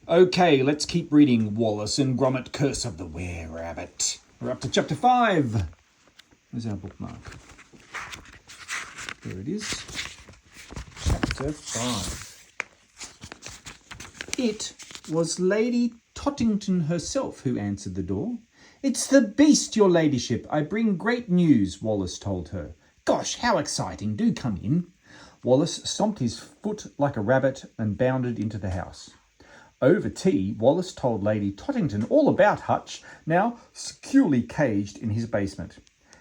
Okay, let's keep reading Wallace and Gromit, Curse of the Were-Rabbit. We're up to chapter 5. Where's our bookmark? There it is. Chapter 5. It was Lady Tottington herself who answered the door. "It's the beast, your ladyship. I bring great news," Wallace told her. "Gosh, how exciting. Do come in." Wallace stomped his foot like a rabbit and bounded into the house. Over tea, Wallace told Lady Tottington all about Hutch, now securely caged in his basement.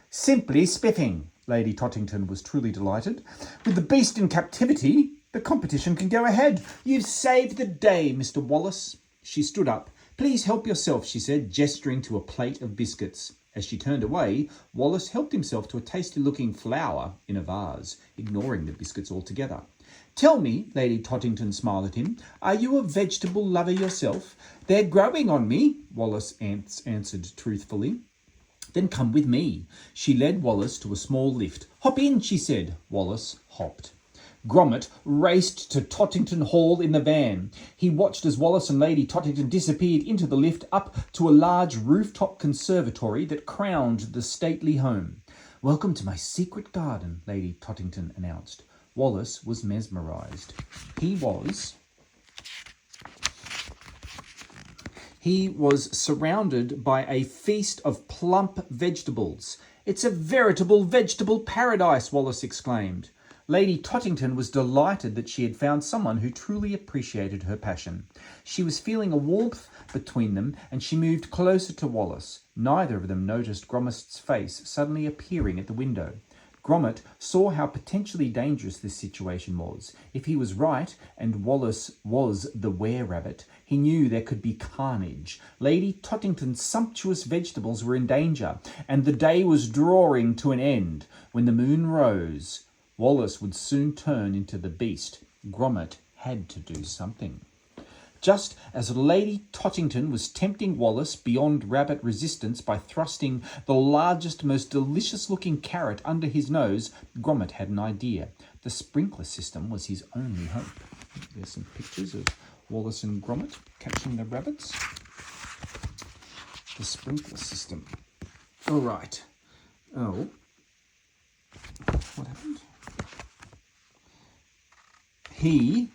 "Simply spiffing." Lady Tottington was truly delighted. "With the beast in captivity, the competition can go ahead. You've saved the day, Mr. Wallace." She stood up. "Please help yourself," she said, gesturing to a plate of biscuits. As she turned away, Wallace helped himself to a tasty-looking flower in a vase, ignoring the biscuits altogether. "Tell me," Lady Tottington smiled at him, "are you a vegetable lover yourself?" "They're growing on me," Wallace answered truthfully. "Then come with me." She led Wallace to a small lift. "Hop in," she said. Wallace hopped. Gromit raced to Tottington Hall in the van. He watched as Wallace and Lady Tottington disappeared into the lift up to a large rooftop conservatory that crowned the stately home. "Welcome to my secret garden," Lady Tottington announced. Wallace was mesmerised. He was surrounded by a feast of plump vegetables. "It's a veritable vegetable paradise," Wallace exclaimed. Lady Tottington was delighted that she had found someone who truly appreciated her passion. She was feeling a warmth between them, and she moved closer to Wallace. Neither of them noticed Gromit's face suddenly appearing at the window. Gromit saw how potentially dangerous this situation was. If he was right, and Wallace was the were-rabbit, he knew there could be carnage. Lady Tottington's sumptuous vegetables were in danger, and the day was drawing to an end. When the moon rose, Wallace would soon turn into the beast. Gromit had to do something. Just as Lady Tottington was tempting Wallace beyond rabbit resistance by thrusting the largest, most delicious-looking carrot under his nose, Gromit had an idea. The sprinkler system was his only hope. There's some pictures of Wallace and Gromit catching the rabbits. The sprinkler system. All right. Oh. What happened? He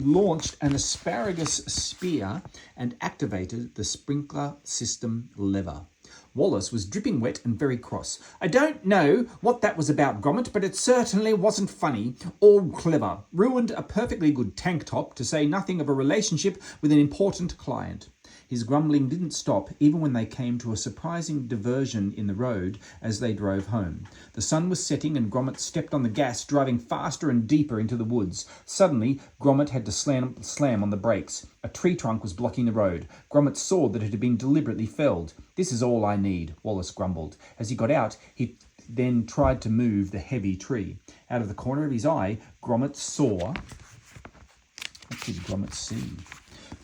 launched an asparagus spear and activated the sprinkler system lever. Wallace was dripping wet and very cross. "I don't know what that was about, Gromit, but it certainly wasn't funny or clever. Ruined a perfectly good tank top, to say nothing of a relationship with an important client." His grumbling didn't stop even when they came to a surprising diversion in the road as they drove home. The sun was setting and Gromit stepped on the gas, driving faster and deeper into the woods. Suddenly, Gromit had to slam on the brakes. A tree trunk was blocking the road. Gromit saw that it had been deliberately felled. "This is all I need," Wallace grumbled. As he got out, he then tried to move the heavy tree. Out of the corner of his eye, Gromit saw... What did Gromit see?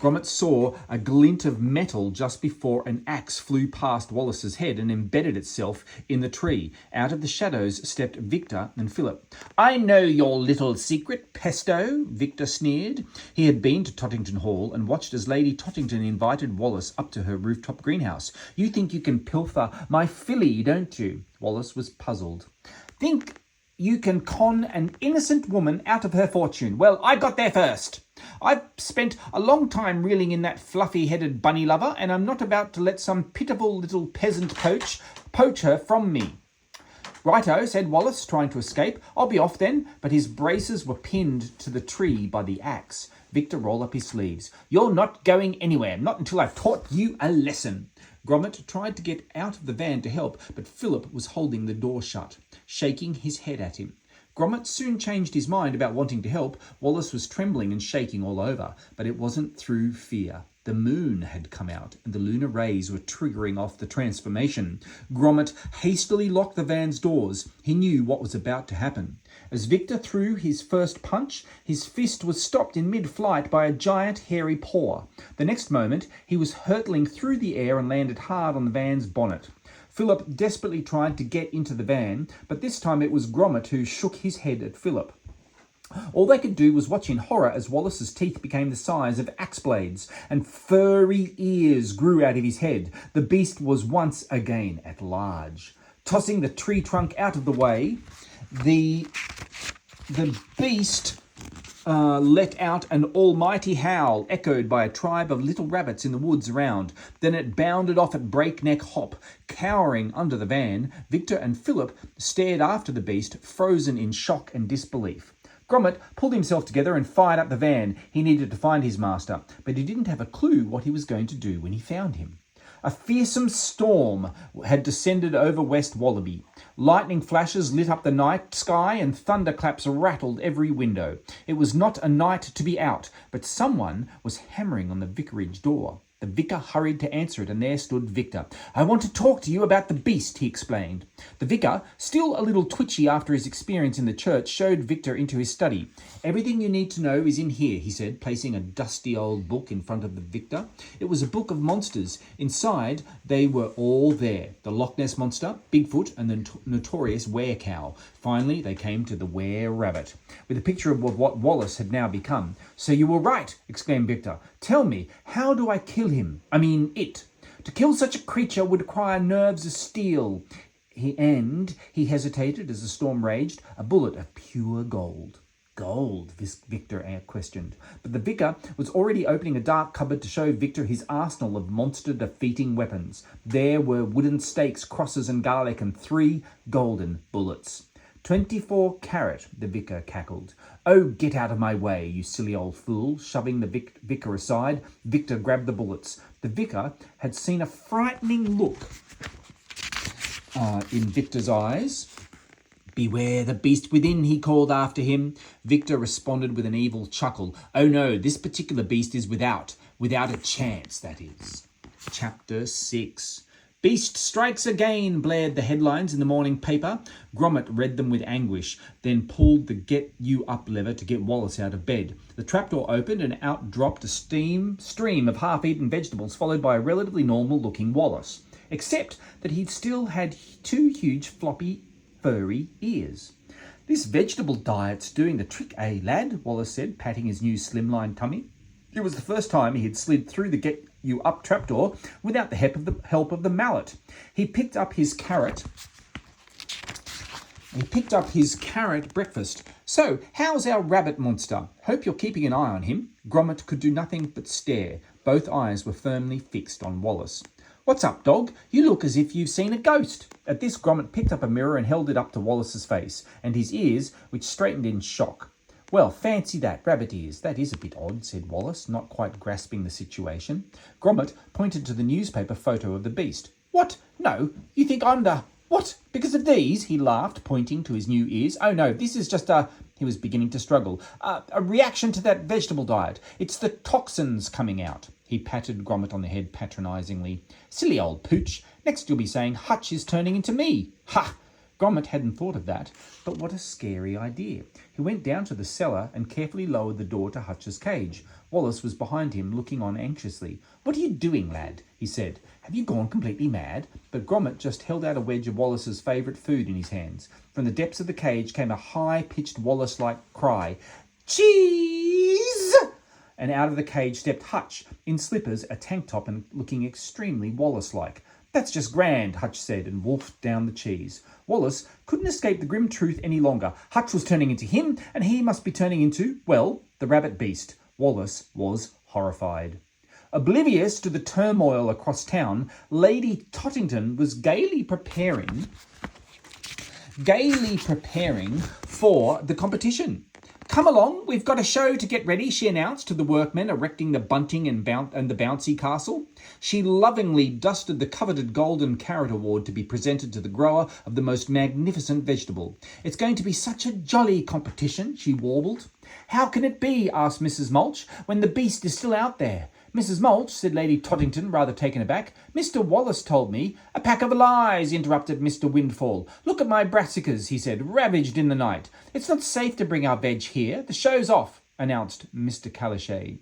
Gromit saw a glint of metal just before an axe flew past Wallace's head and embedded itself in the tree. Out of the shadows stepped Victor and Philip. "I know your little secret, pesto," Victor sneered. He had been to Tottington Hall and watched as Lady Tottington invited Wallace up to her rooftop greenhouse. "You think you can pilfer my filly, don't you?" Wallace was puzzled. "Think you can con an innocent woman out of her fortune? Well, I got there first. I've spent a long time reeling in that fluffy-headed bunny lover, and I'm not about to let some pitiful little peasant poach her from me." "Righto," said Wallace, trying to escape. "I'll be off then." But his braces were pinned to the tree by the axe. Victor rolled up his sleeves. "You're not going anywhere, not until I've taught you a lesson." Gromit tried to get out of the van to help, but Philip was holding the door shut, shaking his head at him. Gromit soon changed his mind about wanting to help. Wallace was trembling and shaking all over, but it wasn't through fear. The moon had come out, and the lunar rays were triggering off the transformation. Gromit hastily locked the van's doors. He knew what was about to happen. As Victor threw his first punch, his fist was stopped in mid-flight by a giant hairy paw. The next moment, he was hurtling through the air and landed hard on the van's bonnet. Philip desperately tried to get into the van, but this time it was Gromit who shook his head at Philip. All they could do was watch in horror as Wallace's teeth became the size of axe blades and furry ears grew out of his head. The beast was once again at large. Tossing the tree trunk out of the way, the beast let out an almighty howl, echoed by a tribe of little rabbits in the woods around. Then it bounded off at breakneck hop. Cowering under the van, Victor and Philip stared after the beast, frozen in shock and disbelief. Gromit pulled himself together and fired up the van. He needed to find his master, but he didn't have a clue what he was going to do when he found him. A fearsome storm had descended over West Wallaby. Lightning flashes lit up the night sky and thunderclaps rattled every window. It was not a night to be out, but someone was hammering on the vicarage door. The vicar hurried to answer it, and there stood Victor. "I want to talk to you about the beast," he explained. The vicar, still a little twitchy after his experience in the church, showed Victor into his study. "Everything you need to know is in here," he said, placing a dusty old book in front of the Victor. It was a book of monsters. Inside, they were all there. The Loch Ness Monster, Bigfoot, and the notorious Were-Cow. Finally, they came to the Were-Rabbit, with a picture of what Wallace had now become. "So you were right," exclaimed Victor. "Tell me, how do I kill him? I mean it. To kill such a creature would require nerves of steel." He hesitated as the storm raged. "A bullet of pure gold." "Gold?" Victor questioned. But the vicar was already opening a dark cupboard to show Victor his arsenal of monster-defeating weapons. There were wooden stakes, crosses and garlic, and 3 golden bullets. 24 carat, the vicar cackled. "Oh, get out of my way, you silly old fool." Shoving the vicar aside, Victor grabbed the bullets. The vicar had seen a frightening look in Victor's eyes. "Beware the beast within," he called after him. Victor responded with an evil chuckle. "Oh no, this particular beast is without a chance, that is." Chapter 6. "Beast strikes again," blared the headlines in the morning paper. Gromit read them with anguish, then pulled the get you up lever to get Wallace out of bed. The trapdoor opened and out dropped a stream of half-eaten vegetables, followed by a relatively normal-looking Wallace, except that he still had 2 huge floppy furry ears. "This vegetable diet's doing the trick, eh, lad?" Wallace said, patting his new slimline tummy. It was the first time he had slid through the get-you-up trapdoor without the help of the mallet. He picked up his carrot breakfast. "So, how's our rabbit monster? Hope you're keeping an eye on him." Gromit could do nothing but stare. Both eyes were firmly fixed on Wallace. "What's up, dog? You look as if you've seen a ghost." At this, Gromit picked up a mirror and held it up to Wallace's face and his ears, which straightened in shock. "Well, fancy that, rabbit ears. That is a bit odd," said Wallace, not quite grasping the situation. Gromit pointed to the newspaper photo of the beast. "What? No, you think I'm the... What? Because of these?" He laughed, pointing to his new ears. "Oh no, this is just a..." He was beginning to struggle. A reaction to that vegetable diet. It's the toxins coming out." He patted Gromit on the head patronisingly. "Silly old pooch. Next you'll be saying Hutch is turning into me." "Ha!" Gromit hadn't thought of that, but what a scary idea. He went down to the cellar and carefully lowered the door to Hutch's cage. Wallace was behind him, looking on anxiously. "What are you doing, lad?" he said. "Have you gone completely mad?" But Gromit just held out a wedge of Wallace's favourite food in his hands. From the depths of the cage came a high-pitched Wallace-like cry. "Cheese!" And out of the cage stepped Hutch, in slippers, a tank top, and looking extremely Wallace-like. "That's just grand," Hutch said, and wolfed down the cheese. Wallace couldn't escape the grim truth any longer. Hutch was turning into him, and he must be turning into, well, the rabbit beast. Wallace was horrified. Oblivious to the turmoil across town, Lady Tottington was gaily preparing for the competition. "Come along, we've got a show to get ready," she announced to the workmen erecting the bunting and the bouncy castle. She lovingly dusted the coveted golden carrot award to be presented to the grower of the most magnificent vegetable. "It's going to be such a jolly competition," she warbled. "How can it be," asked Mrs. Mulch, "when the beast is still out there?" "Mrs. Mulch," said Lady Tottington, rather taken aback, "Mr. Wallace told me..." "A pack of lies," interrupted Mr. Windfall. "Look at my brassicas," he said, "ravaged in the night. It's not safe to bring our veg here. The show's off." announced Mr. Calichet.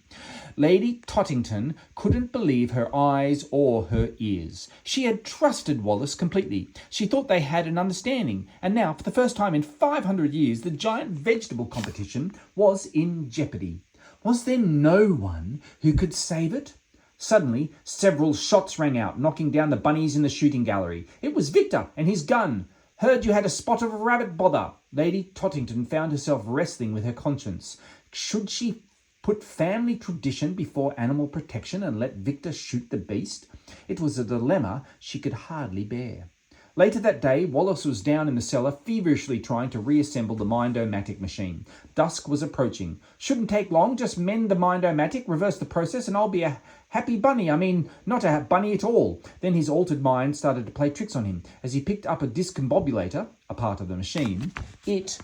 Lady Tottington couldn't believe her eyes or her ears. She had trusted Wallace completely. She thought they had an understanding, and now, for the first time in 500 years, the giant vegetable competition was in jeopardy. Was there no one who could save it? Suddenly, several shots rang out, knocking down the bunnies in the shooting gallery. It was Victor and his gun. Heard you had a spot of a rabbit, bother. Lady Tottington found herself wrestling with her conscience. Should she put family tradition before animal protection and let Victor shoot the beast? It was a dilemma she could hardly bear. Later that day, Wallace was down in the cellar, feverishly trying to reassemble the Mind-O-Matic machine. Dusk was approaching. Shouldn't take long, just mend the Mind-O-Matic, reverse the process, and I'll be a happy bunny. I mean, not a bunny at all. Then his altered mind started to play tricks on him. As he picked up a discombobulator, a part of the machine, it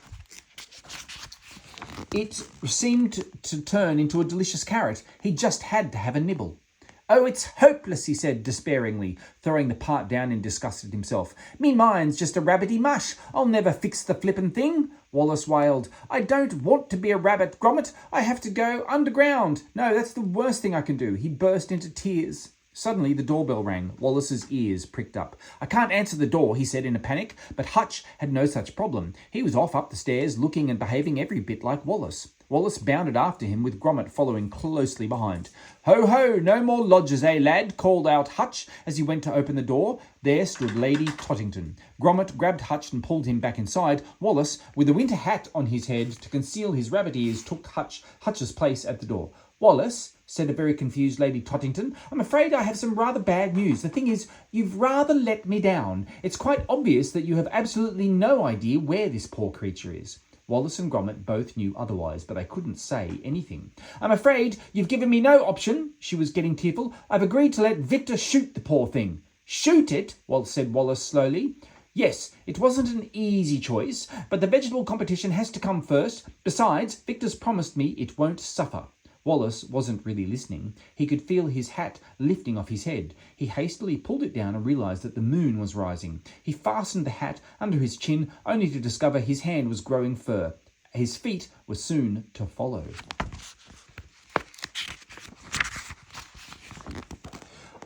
seemed to turn into a delicious carrot. He just had to have a nibble. Oh, it's hopeless, he said despairingly, throwing the part down in disgust at himself. Me mind's just a rabbity mush. I'll never fix the flippin' thing. Wallace wailed. I don't want to be a rabbit, Gromit. I have to go underground. No, that's the worst thing I can do. He burst into tears. Suddenly, the doorbell rang. Wallace's ears pricked up. I can't answer the door, he said in a panic, but Hutch had no such problem. He was off up the stairs, looking and behaving every bit like Wallace. Wallace bounded after him, with Gromit following closely behind. Ho, ho, no more lodgers, eh, lad? Called out Hutch as he went to open the door. There stood Lady Tottington. Gromit grabbed Hutch and pulled him back inside. Wallace, with a winter hat on his head to conceal his rabbit ears, took Hutch's place at the door. Wallace, said a very confused Lady Tottington, I'm afraid I have some rather bad news. The thing is, you've rather let me down. It's quite obvious that you have absolutely no idea where this poor creature is. Wallace and Gromit both knew otherwise, but they couldn't say anything. I'm afraid you've given me no option, she was getting tearful. I've agreed to let Victor shoot the poor thing. Shoot it? said Wallace slowly. Yes, it wasn't an easy choice, but the vegetable competition has to come first. Besides, Victor's promised me it won't suffer. Wallace wasn't really listening. He could feel his hat lifting off his head. He hastily pulled it down and realized that the moon was rising. He fastened the hat under his chin, only to discover his hand was growing fur. His feet were soon to follow.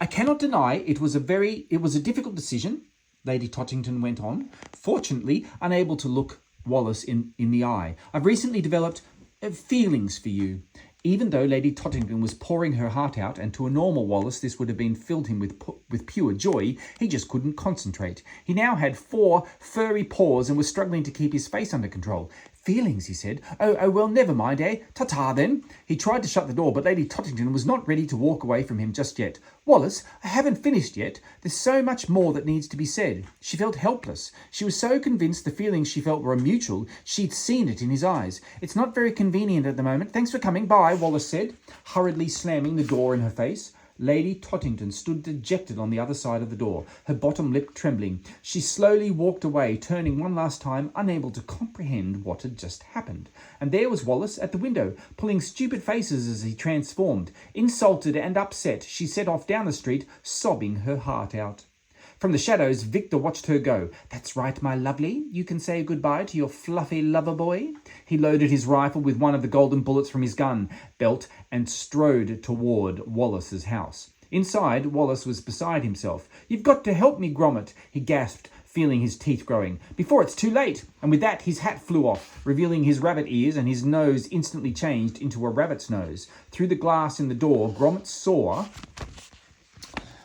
I cannot deny it was a difficult decision, Lady Tottington went on, fortunately unable to look Wallace in the eye. I've recently developed feelings for you. Even though Lady Tottington was pouring her heart out, and to a normal Wallace this would have filled him with pure joy, he just couldn't concentrate. He now had 4 furry paws and was struggling to keep his face under control. Feelings, he said. Oh, well, never mind, eh? Ta-ta, then. He tried to shut the door, but Lady Tottington was not ready to walk away from him just yet. Wallace, I haven't finished yet. There's so much more that needs to be said. She felt helpless. She was so convinced the feelings she felt were mutual, she'd seen it in his eyes. It's not very convenient at the moment. Thanks for coming. Bye, Wallace said, hurriedly slamming the door in her face. Lady Tottington stood dejected on the other side of the door, her bottom lip trembling. She slowly walked away, turning one last time, unable to comprehend what had just happened. And there was Wallace at the window, pulling stupid faces as he transformed. Insulted and upset, she set off down the street, sobbing her heart out. From the shadows, Victor watched her go. That's right, my lovely. You can say goodbye to your fluffy lover boy. He loaded his rifle with one of the golden bullets from his gun belt and strode toward Wallace's house. Inside, Wallace was beside himself. You've got to help me, Gromit, he gasped, feeling his teeth growing. Before it's too late. And with that, his hat flew off, revealing his rabbit ears, and his nose instantly changed into a rabbit's nose. Through the glass in the door, Gromit saw...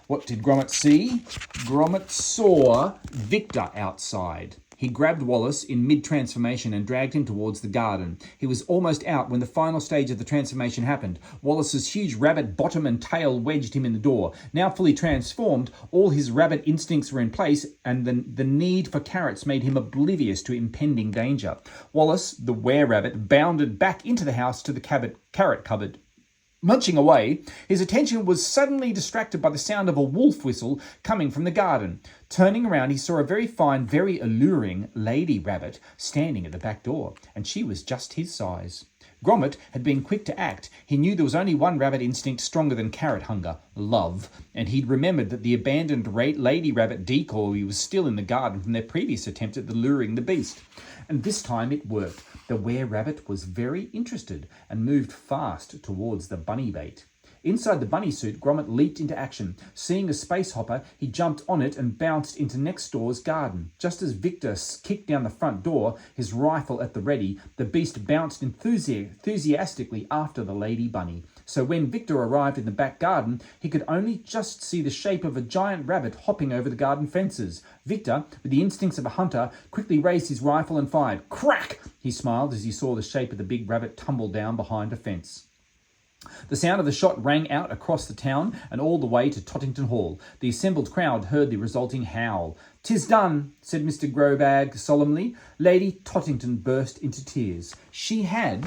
What did Gromit see? Gromit saw Victor outside. He grabbed Wallace in mid-transformation and dragged him towards the garden. He was almost out when the final stage of the transformation happened. Wallace's huge rabbit bottom and tail wedged him in the door. Now fully transformed, all his rabbit instincts were in place, and the need for carrots made him oblivious to impending danger. Wallace, the were-rabbit, bounded back into the house to the carrot cupboard. Munching away, his attention was suddenly distracted by the sound of a wolf whistle coming from the garden. Turning around, he saw a very fine, very alluring lady rabbit standing at the back door, and she was just his size. Gromit had been quick to act. He knew there was only one rabbit instinct stronger than carrot hunger, love, and he'd remembered that the abandoned lady rabbit decoy was still in the garden from their previous attempt at luring the beast. And this time it worked. The were-rabbit was very interested and moved fast towards the bunny bait. Inside the bunny suit, Gromit leaped into action. Seeing a space hopper, he jumped on it and bounced into next door's garden. Just as Victor kicked down the front door, his rifle at the ready, the beast bounced enthusiastically after the lady bunny. So when Victor arrived in the back garden, he could only just see the shape of a giant rabbit hopping over the garden fences. Victor, with the instincts of a hunter, quickly raised his rifle and fired. Crack! He smiled as he saw the shape of the big rabbit tumble down behind a fence. The sound of the shot rang out across the town and all the way to Tottington Hall. The assembled crowd heard the resulting howl. "'Tis done," said Mr. Grobag solemnly. Lady Tottington burst into tears. She had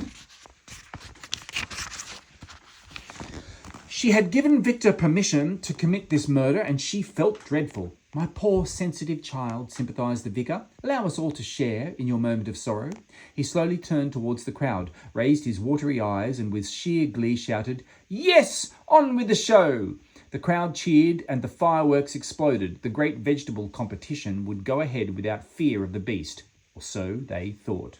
given Victor permission to commit this murder, and she felt dreadful. "My poor sensitive child," sympathised the vicar. "Allow us all to share in your moment of sorrow." He slowly turned towards the crowd, raised his watery eyes, and with sheer glee shouted, "Yes! On with the show!" The crowd cheered and the fireworks exploded. The great vegetable competition would go ahead without fear of the beast, or so they thought.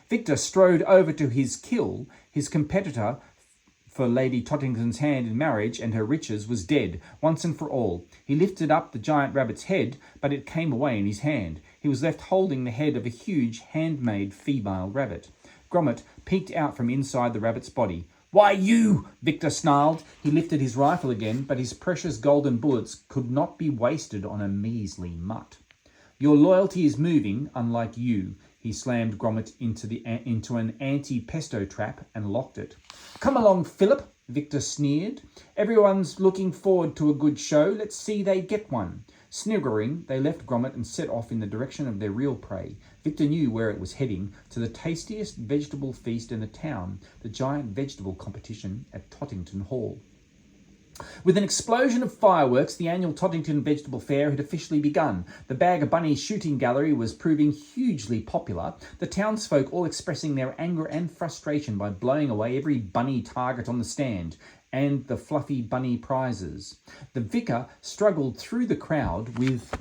Victor strode over to his kill. His competitor for Lady Tottington's hand in marriage and her riches was dead, once and for all. He lifted up the giant rabbit's head, but it came away in his hand. He was left holding the head of a huge, handmade female rabbit. Gromit peeked out from inside the rabbit's body. "Why, you!" Victor snarled. He lifted his rifle again, but his precious golden bullets could not be wasted on a measly mutt. "Your loyalty is moving, unlike you." He slammed Gromit into an anti-pesto trap and locked it. "Come along, Philip," Victor sneered. "Everyone's looking forward to a good show. Let's see they get one." Sniggering, they left Gromit and set off in the direction of their real prey. Victor knew where it was heading, to the tastiest vegetable feast in the town, the giant vegetable competition at Tottington Hall. With an explosion of fireworks, the annual Tottington Vegetable Fair had officially begun. The Bag of Bunny shooting gallery was proving hugely popular, the townsfolk all expressing their anger and frustration by blowing away every bunny target on the stand and the fluffy bunny prizes. The vicar struggled through the crowd with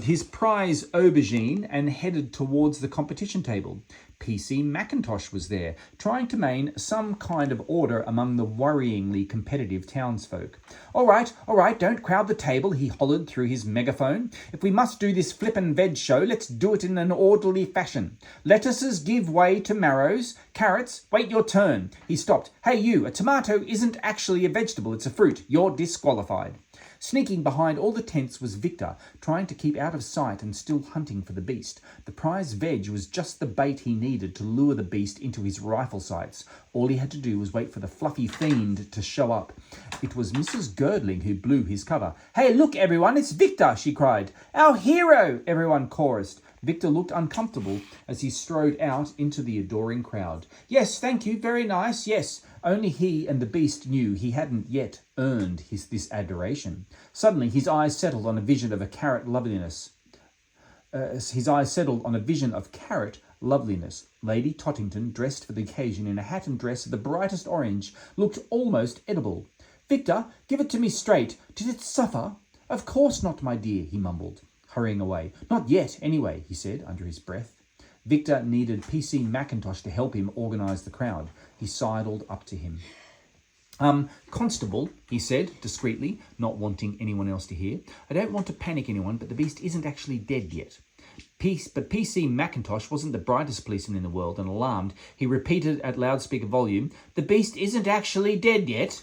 his prize aubergine and headed towards the competition table. PC Macintosh was there, trying to maintain some kind of order among the worryingly competitive townsfolk. All right, don't crowd the table," he hollered through his megaphone. "If we must do this flippin' veg show, let's do it in an orderly fashion. Lettuces give way to marrows. Carrots, wait your turn." He stopped. "Hey you, a tomato isn't actually a vegetable, it's a fruit. You're disqualified." Sneaking behind all the tents was Victor, trying to keep out of sight and still hunting for the beast. The prize veg was just the bait he needed to lure the beast into his rifle sights. All he had to do was wait for the fluffy fiend to show up. It was Mrs. Girdling who blew his cover. "Hey, look, everyone, it's Victor," she cried. "Our hero," everyone chorused. Victor looked uncomfortable as he strode out into the adoring crowd. "Yes, thank you, very nice, yes." Only he and the beast knew he hadn't yet earned this adoration. Suddenly, his eyes settled on a vision of carrot loveliness. Lady Tottington, dressed for the occasion in a hat and dress of the brightest orange, looked almost edible. "Victor, give it to me straight. Did it suffer?" "Of course not, my dear," he mumbled, hurrying away. "Not yet, anyway," he said under his breath. Victor needed PC Macintosh to help him organise the crowd. He sidled up to him. "Constable," he said discreetly, not wanting anyone else to hear. "I don't want to panic anyone, but the beast isn't actually dead yet." But PC Macintosh wasn't the brightest policeman in the world, and alarmed, he repeated at loudspeaker volume, "The beast isn't actually dead yet."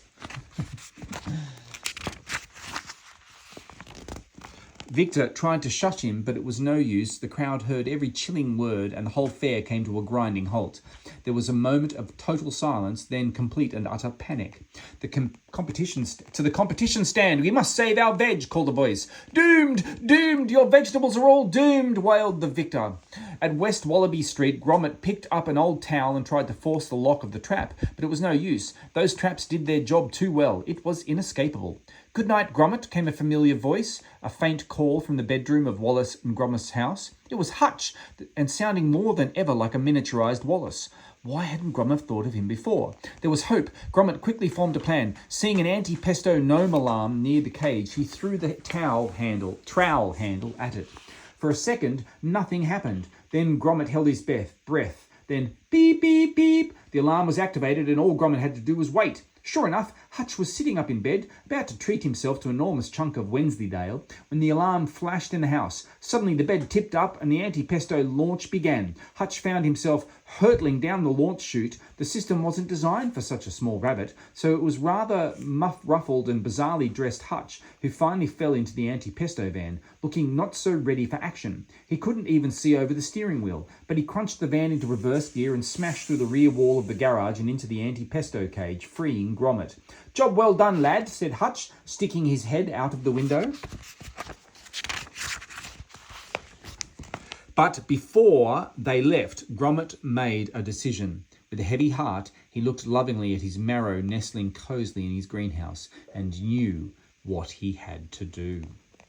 Victor tried to shush him, but it was no use. The crowd heard every chilling word, and the whole fair came to a grinding halt. There was a moment of total silence, then complete and utter panic. To the competition stand! We must save our veg!" called a voice. "Doomed! Doomed! Your vegetables are all doomed!" wailed the victor. At West Wallaby Street, Gromit picked up an old towel and tried to force the lock of the trap, but it was no use. Those traps did their job too well. It was inescapable. "Good night, Gromit," came a familiar voice, a faint call from the bedroom of Wallace and Gromit's house. It was Hutch, and sounding more than ever like a miniaturized Wallace. Why hadn't Gromit thought of him before? There was hope. Gromit quickly formed a plan. Seeing an anti-pesto gnome alarm near the cage, he threw the trowel handle at it. For a second, nothing happened. Then Gromit held his breath. Then, beep, beep, beep. The alarm was activated, and all Gromit had to do was wait. Sure enough, Hutch was sitting up in bed, about to treat himself to an enormous chunk of Wensleydale, when the alarm flashed in the house. Suddenly the bed tipped up and the anti-pesto launch began. Hutch found himself hurtling down the launch chute. The system wasn't designed for such a small rabbit, so it was rather ruffled and bizarrely dressed Hutch who finally fell into the anti-pesto van, looking not so ready for action. He couldn't even see over the steering wheel, but he crunched the van into reverse gear and smashed through the rear wall of the garage and into the anti-pesto cage, freeing Gromit. "Job well done, lad," said Hutch, sticking his head out of the window. But before they left, Gromit made a decision. With a heavy heart, he looked lovingly at his marrow nestling cosily in his greenhouse and knew what he had to do.